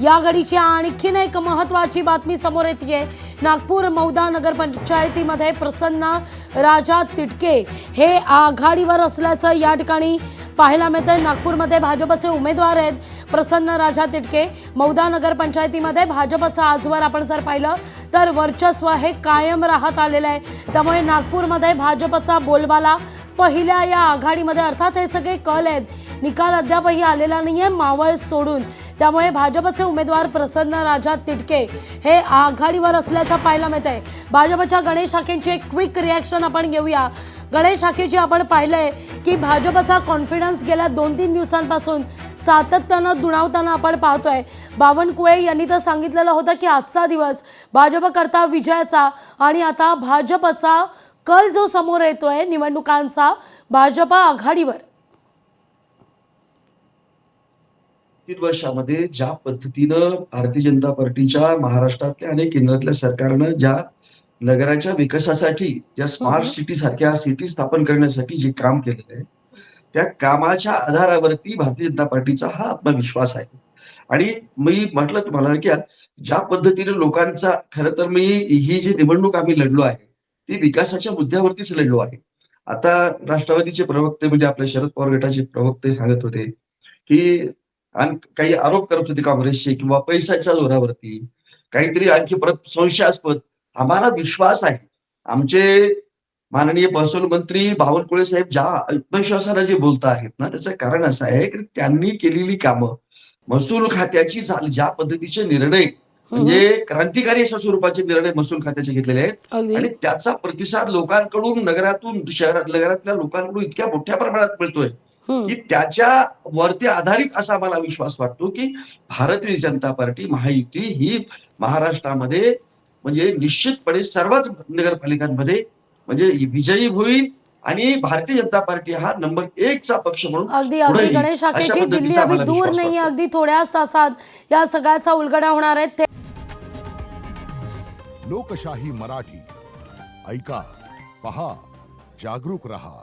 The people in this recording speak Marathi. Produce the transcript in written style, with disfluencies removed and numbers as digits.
या घडीची आणखीन एक महत्त्वाची बातमी समोर येते। नागपूर मौदा नगरपंचायतीमध्ये प्रसन्न राजा तिटके हे आघाडीवर असल्याचं या ठिकाणी पाहायला मिळतंय। नागपूरमध्ये भाजपचे उमेदवार आहेत प्रसन्न राजा तिटके। मौदा नगरपंचायतीमध्ये भाजपचं आजवर आपण जर पाहिलं तर वर्चस्व हे कायम राहत आलेलं आहे। त्यामुळे नागपूरमध्ये भाजपचा बोलबाला पहिल्या या आघाडीमध्ये, अर्थात हे सगळे कल आहेत, निकाल अद्यापही आलेला नाहीये मावळ सोडून। त्यामुळे भाजपचे उमेदवार प्रसन्न राजा तिटके हे आघाडीवर असल्याचं पाहायला मिळतंय। भाजपच्या गणेश हाकेंची एक क्विक रिॲक्शन आपण घेऊया। गणेश हाकेजी, आपण पाहिलंय की भाजपचा कॉन्फिडन्स गेल्या 2-3 दिवसांपासून सातत्यानं दुणावताना आपण पाहतोय। बावनकुळे यांनी तर सांगितलेलं होतं की आजचा दिवस भाजपकरता विजयाचा, आणि आता भाजपचा कल जो समोर येतोय निवडणुकांचा, भाजप आघाडीवर। 3 वर्षामध्ये ज्या पद्धतीनं भारतीय जनता पार्टीच्या महाराष्ट्रातल्या आणि केंद्रातल्या सरकारनं ज्या नगराच्या विकासासाठी, ज्या स्मार्ट सिटी सारख्या सिटी स्थापन करण्यासाठी जे काम केलेलं आहे, त्या कामाच्या आधारावरती भारतीय जनता पार्टीचा हा आत्मविश्वास आहे। आणि मी म्हटलं तुम्हाला की ज्या पद्धतीने लोकांचा, खरं तर मी ही जी निवडणूक आम्ही लढलो आहे ती विकासाच्या मुद्द्यावरतीच लढलो आहे। आता राष्ट्रवादीचे प्रवक्ते म्हणजे आपले शरद पवार गटाचे प्रवक्ते सांगत होते की आणि काही आरोप करत होते काँग्रेसचे किंवा पैशाच्या जोरावरती काहीतरी आणखी परत संशयास्पद। आम्हाला विश्वास आहे, आमचे माननीय महसूल मंत्री बावनकुळे साहेब ज्या आत्मविश्वासाने जे बोलत आहेत ना, त्याचं कारण असं आहे की त्यांनी केलेली कामं, महसूल खात्याची ज्या पद्धतीचे निर्णय, म्हणजे क्रांतिकारी अशा स्वरूपाचे निर्णय महसूल खात्याचे घेतलेले आहेत, आणि त्याचा प्रतिसाद लोकांकडून, नगरातून, नगरातल्या लोकांकडून इतक्या मोठ्या प्रमाणात मिळतोय की त्याच्या वरती आधारित असा मला विश्वास वाटतो की भारतीय जनता पार्टी महायुती ही महाराष्ट्रामध्ये म्हणजे निश्चितपणे सर्वच नगरपालिकांमध्ये म्हणजे विजयी होईल, आणि भारतीय जनता पार्टी हा नंबर 1 चा पक्ष म्हणून अगदी गणेश हाकेजी, दिल्ली अगदी दूर नाही, अगदी थोड्याच तासात या सगळ्याचा उलगडा होणार आहे। लोकशाही मराठी ऐका, पहा, जागरूक रहा।